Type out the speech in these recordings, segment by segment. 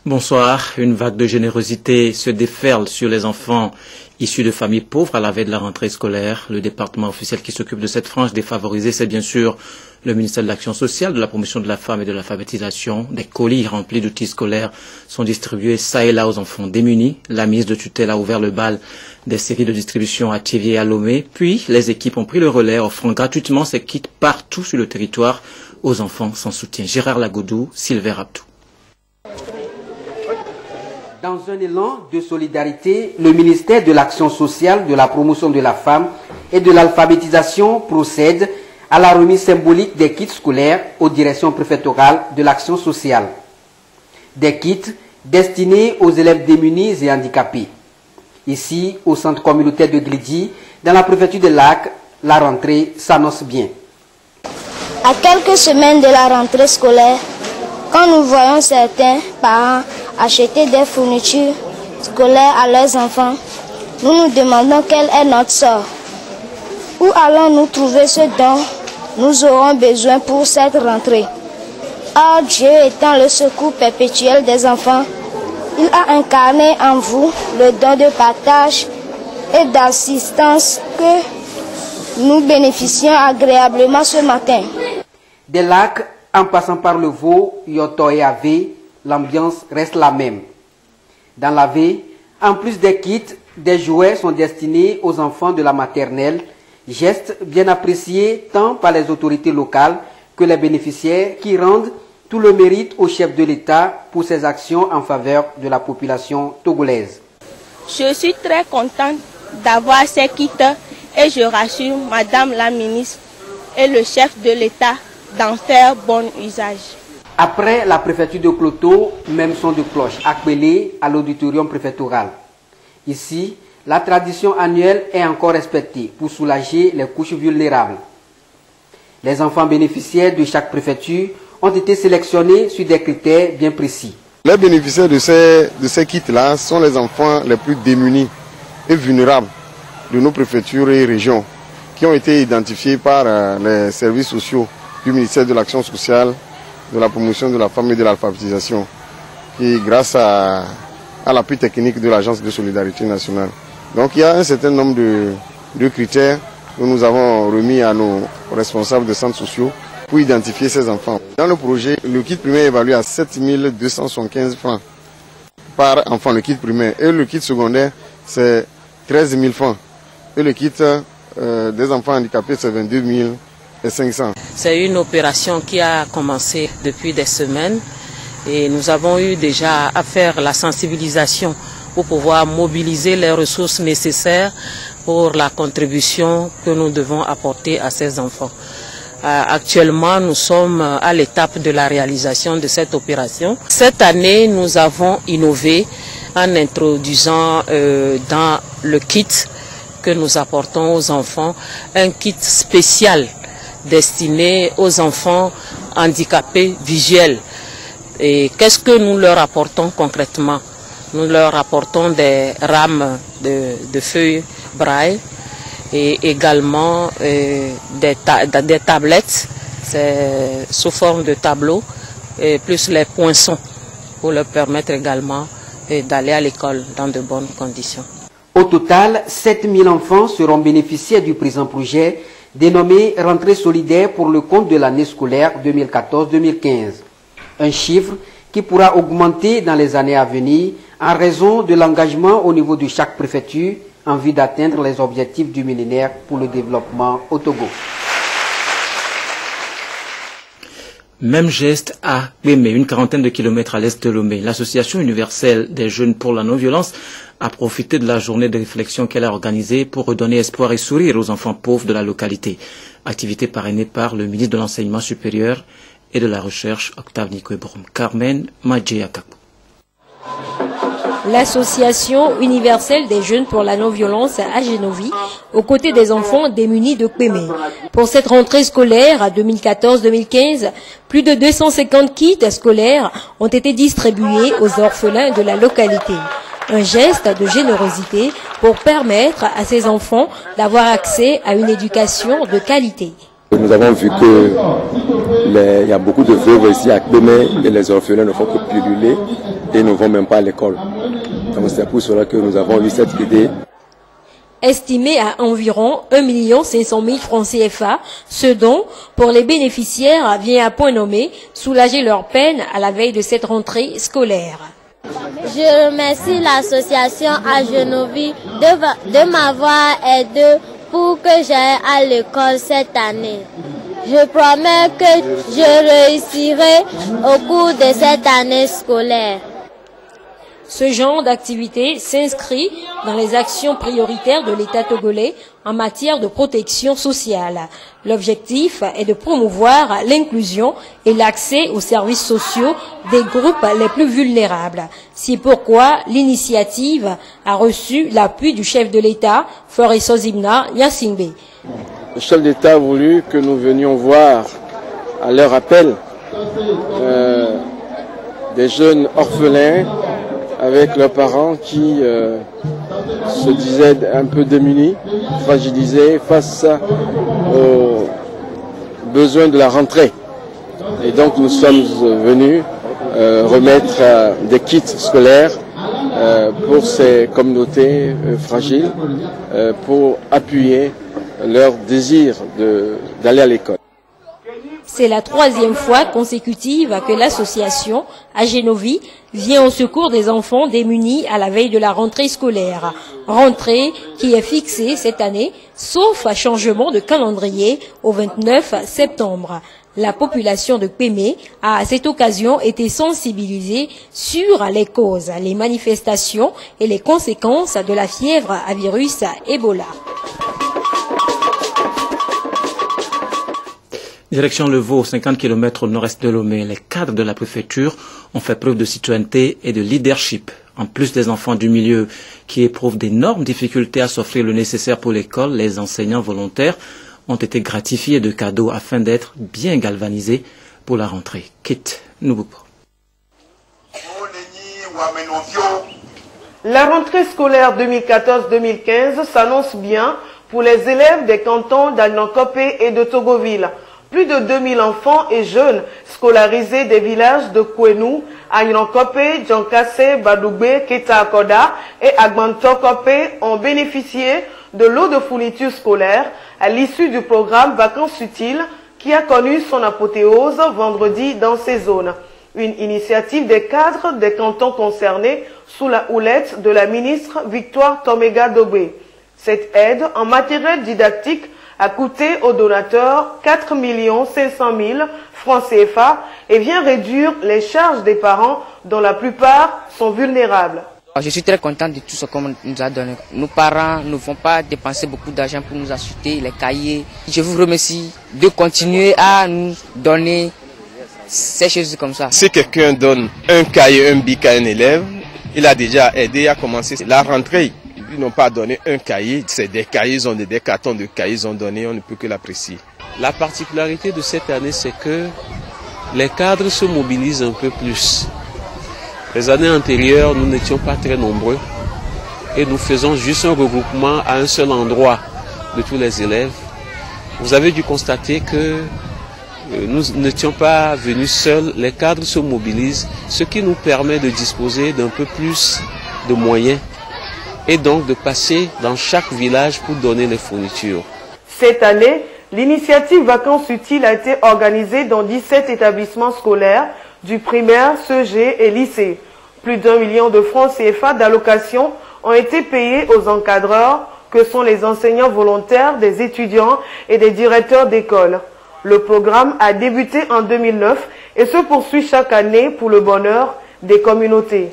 Bonsoir. Une vague de générosité se déferle sur les enfants issus de familles pauvres à la veille de la rentrée scolaire. Le département officiel qui s'occupe de cette frange défavorisée, c'est bien sûr le ministère de l'Action sociale, de la promotion de la femme et de l'alphabétisation. Des colis remplis d'outils scolaires sont distribués ça et là aux enfants démunis. La ministre de tutelle a ouvert le bal des séries de distribution à Thiéviers et à Lomé. Puis, les équipes ont pris le relais, offrant gratuitement ces kits partout sur le territoire aux enfants sans soutien. Gérard Lagodou, Sylvain Raptou. Dans un élan de solidarité, le ministère de l'Action sociale, de la promotion de la femme et de l'alphabétisation procède à la remise symbolique des kits scolaires aux directions préfectorales de l'Action sociale. Des kits destinés aux élèves démunis et handicapés. Ici, au centre communautaire de Glidi, dans la préfecture de Lac, la rentrée s'annonce bien. À quelques semaines de la rentrée scolaire, quand nous voyons certains parents acheter des fournitures scolaires à leurs enfants, nous nous demandons quel est notre sort. Où allons-nous trouver ce dont nous aurons besoin pour cette rentrée? Or, Dieu étant le secours perpétuel des enfants, il a incarné en vous le don de partage et d'assistance que nous bénéficions agréablement ce matin. Des Lacs, en passant par le Vaud, Yoto et Ave, l'ambiance reste la même. Dans l'Ave, en plus des kits, des jouets sont destinés aux enfants de la maternelle, geste bien apprécié tant par les autorités locales que les bénéficiaires qui rendent tout le mérite au chef de l'État pour ses actions en faveur de la population togolaise. Je suis très contente d'avoir ces kits et je rassure Madame la ministre et le chef de l'État d'en faire bon usage. Après la préfecture de Cloto, même son de cloche appelé à l'auditorium préfectoral. Ici, la tradition annuelle est encore respectée pour soulager les couches vulnérables. Les enfants bénéficiaires de chaque préfecture ont été sélectionnés sur des critères bien précis. Les bénéficiaires de ces kits-là sont les enfants les plus démunis et vulnérables de nos préfectures et régions qui ont été identifiés par les services sociaux du ministère de l'Action sociale, de la promotion de la femme et de l'alphabétisation, et grâce à l'appui technique de l'Agence de solidarité nationale. Donc il y a un certain nombre de critères que nous avons remis à nos responsables de centres sociaux pour identifier ces enfants. Dans le projet, le kit primaire est évalué à 7 275 francs par enfant, le kit primaire. Et le kit secondaire, c'est 13 000 francs. Et le kit des enfants handicapés, c'est 22 500. C'est une opération qui a commencé depuis des semaines et nous avons eu déjà à faire la sensibilisation pour pouvoir mobiliser les ressources nécessaires pour la contribution que nous devons apporter à ces enfants. Actuellement, nous sommes à l'étape de la réalisation de cette opération. Cette année, nous avons innové en introduisant dans le kit que nous apportons aux enfants un kit spécial destiné aux enfants handicapés visuels. Et qu'est-ce que nous leur apportons concrètement? Nous leur apportons des rames de feuilles braille et également des tablettes sous forme de tableau et plus les poinçons pour leur permettre également d'aller à l'école dans de bonnes conditions. Au total, 7 000 enfants seront bénéficiaires du présent projet dénommé Rentrée solidaire pour le compte de l'année scolaire 2014-2015. Un chiffre qui pourra augmenter dans les années à venir en raison de l'engagement au niveau de chaque préfecture en vue d'atteindre les objectifs du millénaire pour le développement au Togo. Même geste à Bémé, une quarantaine de kilomètres à l'est de Lomé. L'Association universelle des jeunes pour la non-violence a profité de la journée de réflexion qu'elle a organisée pour redonner espoir et sourire aux enfants pauvres de la localité. Activité parrainée par le ministre de l'Enseignement supérieur et de la Recherche, Octave Nico-Ebrom. Carmen Madjéakakou. L'Association universelle des jeunes pour la non-violence à Génovie, aux côtés des enfants démunis de Pémé. Pour cette rentrée scolaire à 2014-2015, plus de 250 kits scolaires ont été distribués aux orphelins de la localité. Un geste de générosité pour permettre à ces enfants d'avoir accès à une éducation de qualité. Nous avons vu qu'il y a beaucoup de veuves ici à Kpémé et les orphelins ne font que pulluler et ne vont même pas à l'école. Donc c'est pour cela que nous avons eu cette idée. Estimé à environ 1 500 000 francs CFA, ce don pour les bénéficiaires vient à point nommé soulager leur peine à la veille de cette rentrée scolaire. Je remercie l'association Agenovi de m'avoir aidé pour que j'aille à l'école cette année. Je promets que je réussirai au cours de cette année scolaire. Ce genre d'activité s'inscrit dans les actions prioritaires de l'État togolais en matière de protection sociale. L'objectif est de promouvoir l'inclusion et l'accès aux services sociaux des groupes les plus vulnérables. C'est pourquoi l'initiative a reçu l'appui du chef de l'État, Faure Sozimna Nyasingbe. Le chef d'État a voulu que nous venions voir à leur appel des jeunes orphelins avec leurs parents qui se disaient un peu démunis, fragilisés face aux besoins de la rentrée. Et donc nous sommes venus remettre des kits scolaires pour ces communautés fragiles pour appuyer leur désir d'aller à l'école. C'est la 3e fois consécutive que l'association Agenovi vient au secours des enfants démunis à la veille de la rentrée scolaire. Rentrée qui est fixée cette année, sauf à changement de calendrier, au 29 septembre. La population de Kpémé a à cette occasion été sensibilisée sur les causes, les manifestations et les conséquences de la fièvre à virus Ebola. Direction Le Vau, 50 km au nord-est de Lomé, les cadres de la préfecture ont fait preuve de citoyenneté et de leadership. En plus des enfants du milieu qui éprouvent d'énormes difficultés à s'offrir le nécessaire pour l'école, les enseignants volontaires ont été gratifiés de cadeaux afin d'être bien galvanisés pour la rentrée. Kit Nouboupo. La rentrée scolaire 2014-2015 s'annonce bien pour les élèves des cantons d'Agnankopé et de Togoville. Plus de 2000 enfants et jeunes scolarisés des villages de Kwenou, Agnankopé, Djankase, Badoubé, Keta-Akoda et Agbantokopé ont bénéficié de l'eau de fourniture scolaire à l'issue du programme Vacances utiles qui a connu son apothéose vendredi dans ces zones. Une initiative des cadres des cantons concernés sous la houlette de la ministre Victoire Tomega Dobé. Cette aide en matériel didactique a coûté aux donateurs 4 500 000 francs CFA et vient réduire les charges des parents dont la plupart sont vulnérables. Je suis très content de tout ce qu'on nous a donné. Nos parents ne vont pas dépenser beaucoup d'argent pour nous acheter les cahiers. Je vous remercie de continuer à nous donner ces choses comme ça. Si quelqu'un donne un cahier, un bic à un élève, il a déjà aidé à commencer la rentrée. Ils n'ont pas donné un cahier, c'est des cahiers, ils ont des cartons de cahiers, ils ont donné, on ne peut que l'apprécier. La particularité de cette année, c'est que les cadres se mobilisent un peu plus. Les années antérieures, nous n'étions pas très nombreux et nous faisons juste un regroupement à un seul endroit de tous les élèves. Vous avez dû constater que nous n'étions pas venus seuls, les cadres se mobilisent, ce qui nous permet de disposer d'un peu plus de moyens et donc de passer dans chaque village pour donner les fournitures. Cette année, l'initiative Vacances utiles a été organisée dans 17 établissements scolaires du primaire, CG et lycée. Plus d'1 million de francs CFA d'allocations ont été payés aux encadreurs que sont les enseignants volontaires, des étudiants et des directeurs d'école. Le programme a débuté en 2009 et se poursuit chaque année pour le bonheur des communautés.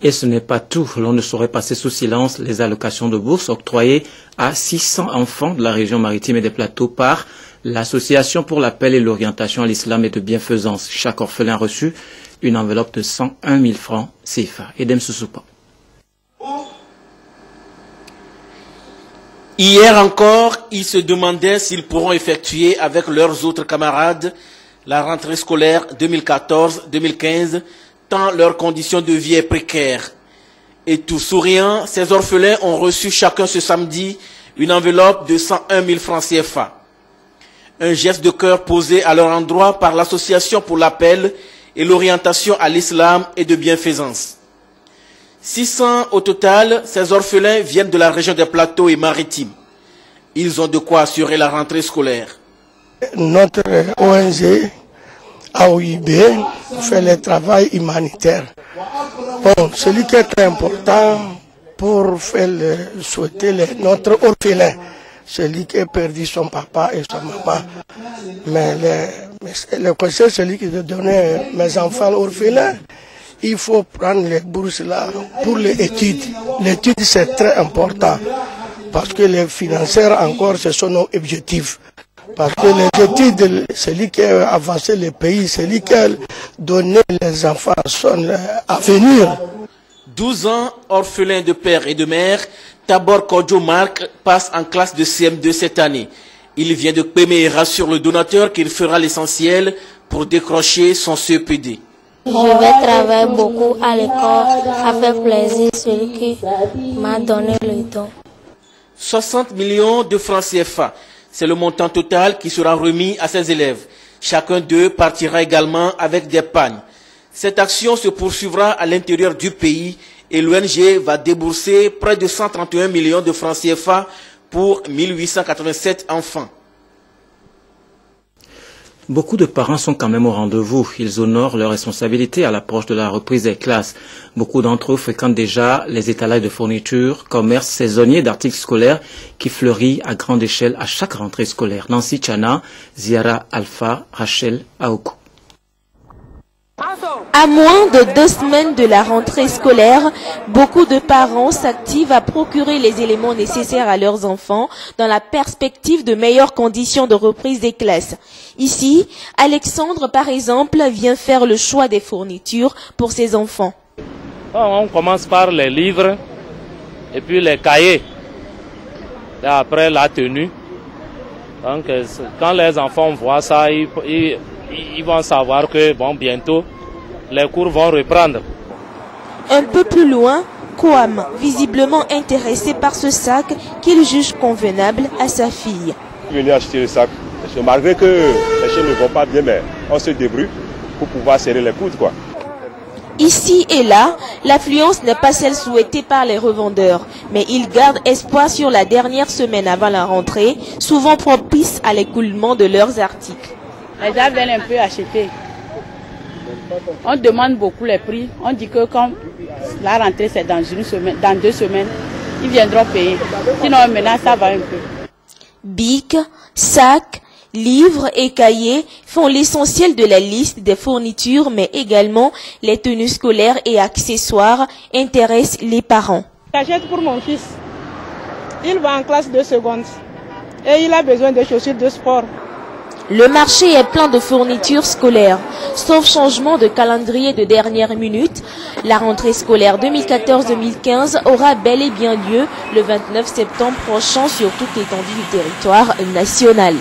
Et ce n'est pas tout. L'on ne saurait passer sous silence les allocations de bourse octroyées à 600 enfants de la région maritime et des plateaux par l'Association pour l'appel et l'orientation à l'islam et de bienfaisance. Chaque orphelin a reçu une enveloppe de 101 000 francs CFA. Edem Sousoupa. Hier encore, ils se demandaient s'ils pourront effectuer avec leurs autres camarades la rentrée scolaire 2014-2015, tant leurs conditions de vie est précaire. Et tout souriant, ces orphelins ont reçu chacun ce samedi une enveloppe de 101 000 francs CFA. Un geste de cœur posé à leur endroit par l'association pour l'appel et l'orientation à l'islam et de bienfaisance. 600 au total, ces orphelins viennent de la région des Plateaux et Maritimes. Ils ont de quoi assurer la rentrée scolaire. Notre ONG AOIB fait le travail humanitaire. Bon, celui qui est très important pour faire souhaiter notre orphelin, celui qui a perdu son papa et sa maman. Mais le conseil, celui qui a donné mes enfants orphelins, il faut prendre les bourses là pour les études. L'étude, c'est très important parce que les financiers, encore, ce sont nos objectifs. Parce que les études, celui qui a avancé le pays, celui qui a donné les enfants son avenir. 12 ans, orphelin de père et de mère, Tabor Kodjo Marc passe en classe de CM2 cette année. Il vient de Pémé et rassure le donateur qu'il fera l'essentiel pour décrocher son CEPD. Je vais travailler beaucoup à l'école avec plaisir, celui qui m'a donné le don. 60 millions de francs CFA. C'est le montant total qui sera remis à ces élèves. Chacun d'eux partira également avec des pagnes. Cette action se poursuivra à l'intérieur du pays et l'ONG va débourser près de 131 millions de francs CFA pour 1887 enfants. Beaucoup de parents sont quand même au rendez-vous. Ils honorent leurs responsabilités à l'approche de la reprise des classes. Beaucoup d'entre eux fréquentent déjà les étalages de fournitures, commerces saisonniers d'articles scolaires qui fleurissent à grande échelle à chaque rentrée scolaire. Nancy Chana, Ziara Alpha, Rachel Aoku. À moins de 2 semaines de la rentrée scolaire, beaucoup de parents s'activent à procurer les éléments nécessaires à leurs enfants dans la perspective de meilleures conditions de reprise des classes. Ici, Alexandre, par exemple, vient faire le choix des fournitures pour ses enfants. On commence par les livres et puis les cahiers. Et après la tenue. Donc, quand les enfants voient ça, ils vont savoir que bon, bientôt, les cours vont reprendre. Un peu plus loin, Kouam, visiblement intéressé par ce sac qu'il juge convenable à sa fille. Je suis venu acheter le sac. Malgré que les choses ne vont pas bien, mais on se débrouille pour pouvoir serrer les coudes, quoi. Ici et là, l'affluence n'est pas celle souhaitée par les revendeurs, mais ils gardent espoir sur la dernière semaine avant la rentrée, souvent propice à l'écoulement de leurs articles. Les gens viennent un peu acheter. On demande beaucoup les prix. On dit que quand la rentrée c'est dans 1 semaine, dans 2 semaines, ils viendront payer. Sinon maintenant ça va un peu. Bic, sacs, livres et cahiers font l'essentiel de la liste des fournitures, mais également les tenues scolaires et accessoires intéressent les parents. J'achète pour mon fils. Il va en classe de seconde et il a besoin de chaussures de sport. Le marché est plein de fournitures scolaires. Sauf changement de calendrier de dernière minute, la rentrée scolaire 2014-2015 aura bel et bien lieu le 29 septembre prochain sur toute l'étendue du territoire national.